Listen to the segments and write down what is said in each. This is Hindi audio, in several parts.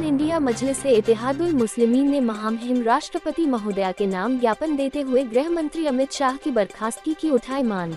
इंडिया मजलिस-ए-इत्तेहादुल मुस्लिमीन ने महामहिम राष्ट्रपति महोदया के नाम ज्ञापन देते हुए गृह मंत्री अमित शाह की बर्खास्तगी की उठाई मांग।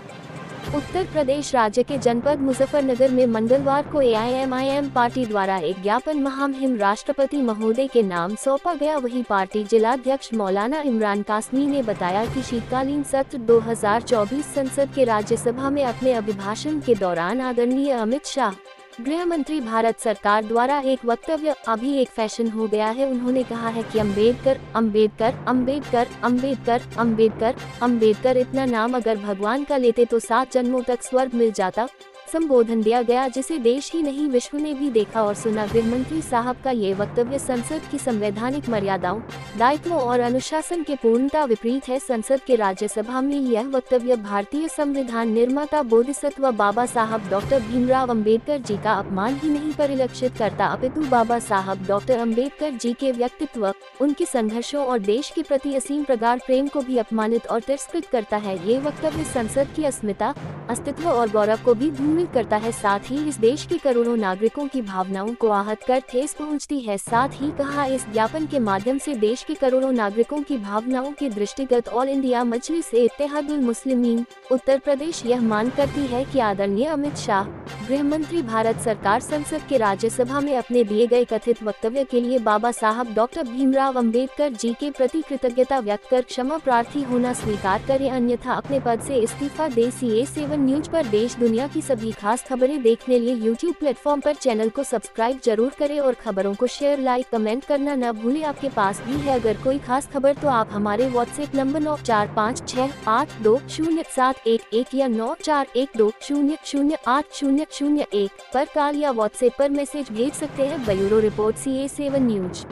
उत्तर प्रदेश राज्य के जनपद मुजफ्फरनगर में मंगलवार को AIMIM पार्टी द्वारा एक ज्ञापन महामहिम राष्ट्रपति महोदय के नाम सौंपा गया। वहीं पार्टी जिलाध्यक्ष मौलाना इमरान कासमी ने बताया कि शीतकालीन सत्र 2024 संसद के राज्यसभा में अपने अभिभाषण के दौरान आदरणीय अमित शाह गृह मंत्री भारत सरकार द्वारा एक वक्तव्य अभी एक फैशन हो गया है। उन्होंने कहा है कि अम्बेडकर अम्बेडकर अम्बेडकर अम्बेडकर अम्बेडकर अम्बेडकर इतना नाम अगर भगवान का लेते तो 7 जन्मों तक स्वर्ग मिल जाता। संबोधन दिया गया जिसे देश ही नहीं विश्व ने भी देखा और सुना। गृह मंत्री साहब का ये वक्तव्य संसद की संवैधानिक मर्यादाओं, दायित्वों और अनुशासन के पूर्णता विपरीत है। संसद के राज्यसभा में यह वक्तव्य भारतीय संविधान निर्माता बोधिसत्व बाबा साहब डॉक्टर भीमराव अंबेडकर जी का अपमान ही नहीं परिलक्षित करता, अपितु बाबा साहब डॉक्टर अंबेडकर जी के व्यक्तित्व, उनके संघर्षों और देश के प्रति असीम प्रगाढ़ प्रेम को भी अपमानित और तिरस्कृत करता है। ये वक्तव्य संसद की अस्मिता, अस्तित्व और गौरव को भी करता है, साथ ही इस देश के करोड़ों नागरिकों की भावनाओं को आहत कर ठेस पहुंचती है। साथ ही कहा, इस ज्ञापन के माध्यम से देश के करोड़ों नागरिकों की भावनाओं के दृष्टिगत ऑल इंडिया मजलिस-ए-इत्तेहादुल मुस्लिमीन उत्तर प्रदेश यह मांग करती है कि आदरणीय अमित शाह गृह मंत्री भारत सरकार संसद के राज्यसभा में अपने दिए गए कथित वक्तव्य के लिए बाबा साहब डॉक्टर भीमराव अंबेडकर जी के प्रति कृतज्ञता व्यक्त कर क्षमा प्रार्थी होना स्वीकार करे, अन्यथा अपने पद से इस्तीफा दे। CA7 न्यूज पर देश दुनिया की सभी खास खबरें देखने लिए YouTube प्लेटफॉर्म पर चैनल को सब्सक्राइब जरूर करें और खबरों को शेयर, लाइक, कमेंट करना न भूलें। आपके पास भी है अगर कोई खास खबर तो आप हमारे व्हाट्सएप नंबर 9456820711 या 9412008001 पर कॉल या व्हाट्सएप पर मैसेज भेज सकते हैं। Bureau report CA7 news.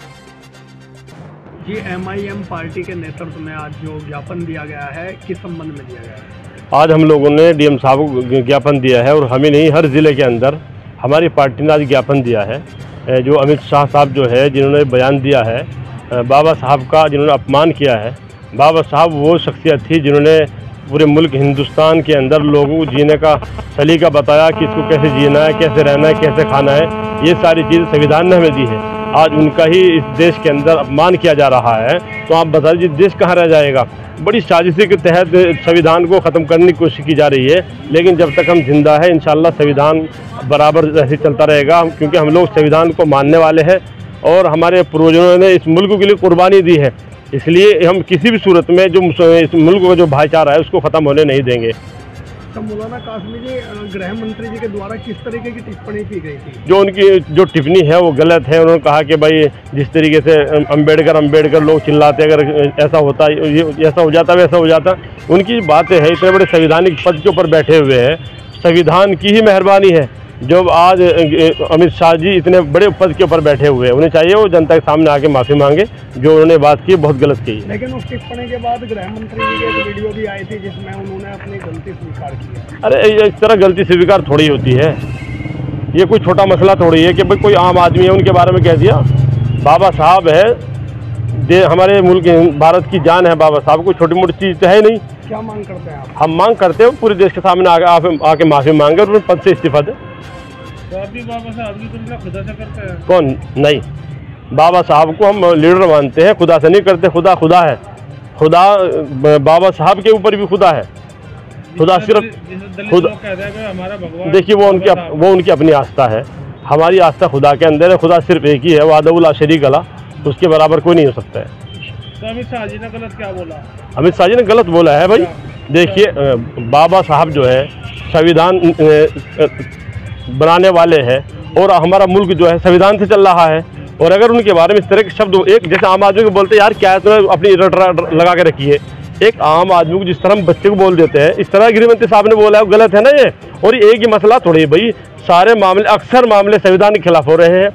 जी, MIM पार्टी के नेतृत्व में आज जो ज्ञापन दिया गया है, किस संबंध में दिया गया है? आज हम लोगों ने DM साहब को ज्ञापन दिया है और हमें नहीं, हर ज़िले के अंदर हमारी पार्टी ने आज ज्ञापन दिया है। जो अमित शाह साहब जो है, जिन्होंने बयान दिया है बाबा साहब का, जिन्होंने अपमान किया है। बाबा साहब वो शख्सियत थी जिन्होंने पूरे मुल्क हिंदुस्तान के अंदर लोगों को जीने का सलीका बताया कि इसको कैसे जीना है, कैसे रहना है, कैसे खाना है। ये सारी चीज़ संविधान ने हमें दी है। आज उनका ही इस देश के अंदर अपमान किया जा रहा है, तो आप बता दीजिए देश कहाँ रह जाएगा। बड़ी साजिशी के तहत संविधान को ख़त्म करने की कोशिश की जा रही है, लेकिन जब तक हम जिंदा है इंशाअल्लाह संविधान बराबर ऐसे चलता रहेगा, क्योंकि हम लोग संविधान को मानने वाले हैं और हमारे पूर्वजों ने इस मुल्क के लिए कुर्बानी दी है। इसलिए हम किसी भी सूरत में जो इस मुल्क का जो भाईचारा है उसको ख़त्म होने नहीं देंगे। तो मौलाना कासमी जी, गृह मंत्री जी के द्वारा किस तरीके की टिप्पणी की गई थी? जो उनकी जो टिप्पणी है वो गलत है। उन्होंने कहा कि भाई जिस तरीके से अम्बेडकर लोग चिल्लाते, अगर ऐसा होता, ऐसा हो जाता, वैसा हो जाता। उनकी बातें हैं, इतने बड़े संवैधानिक पद के ऊपर बैठे हुए हैं, संविधान की ही मेहरबानी है जब आज अमित शाह जी इतने बड़े पद के ऊपर बैठे हुए हैं। उन्हें चाहिए वो जनता के सामने आके माफ़ी मांगे, जो उन्होंने बात की बहुत गलत की है। लेकिन उस टिप्पणी के बाद गृह मंत्री जी की एक वीडियो भी आई थी जिसमें उन्होंने अपनी गलती स्वीकार की है। अरे इस तरह गलती स्वीकार थोड़ी होती है, ये कोई छोटा मसला थोड़ी है कि भाई कोई आम आदमी है उनके बारे में कह दिया। बाबा साहब है, हमारे मुल्क भारत की जान है बाबा साहब, कोई छोटी मोटी चीज़ तो है नहीं। क्या मांग करते हैं आप? हम मांग करते हैं पूरे देश के सामने आके माफ़ी मांगे और पद से इस्तीफा दे। तो आप भी बाबा साहब की तुलना खुदा से करते हैं? कौन नहीं, बाबा साहब को हम लीडर मानते हैं, खुदा से नहीं करते। खुदा खुदा है, खुदा बाबा साहब के ऊपर भी खुदा है। खुदा सिर्फ खुदा, देखिए वो उनकी अपनी आस्था है, हमारी आस्था खुदा के अंदर है। खुदा सिर्फ एक ही है, वादउल ला शरीक अला, उसके बराबर कोई नहीं हो सकता है। तो अमित शाह जी ने गलत क्या बोला? अमित शाह जी ने गलत बोला है भाई। देखिए बाबा साहब जो है संविधान बनाने वाले हैं और हमारा मुल्क जो है संविधान से चल रहा है, और अगर उनके बारे में इस तरह के शब्द एक जैसे आम आदमी को बोलते हैं, यार क्या है, तो अपनी रट लगा के रखी है। एक आम आदमी को जिस तरह हम बच्चे को बोल देते हैं, इस तरह गृह मंत्री साहब ने बोला है, वो गलत है ना ये। और एक ही मसला थोड़ी भाई, सारे मामले, अक्सर मामले संविधान के खिलाफ हो रहे हैं।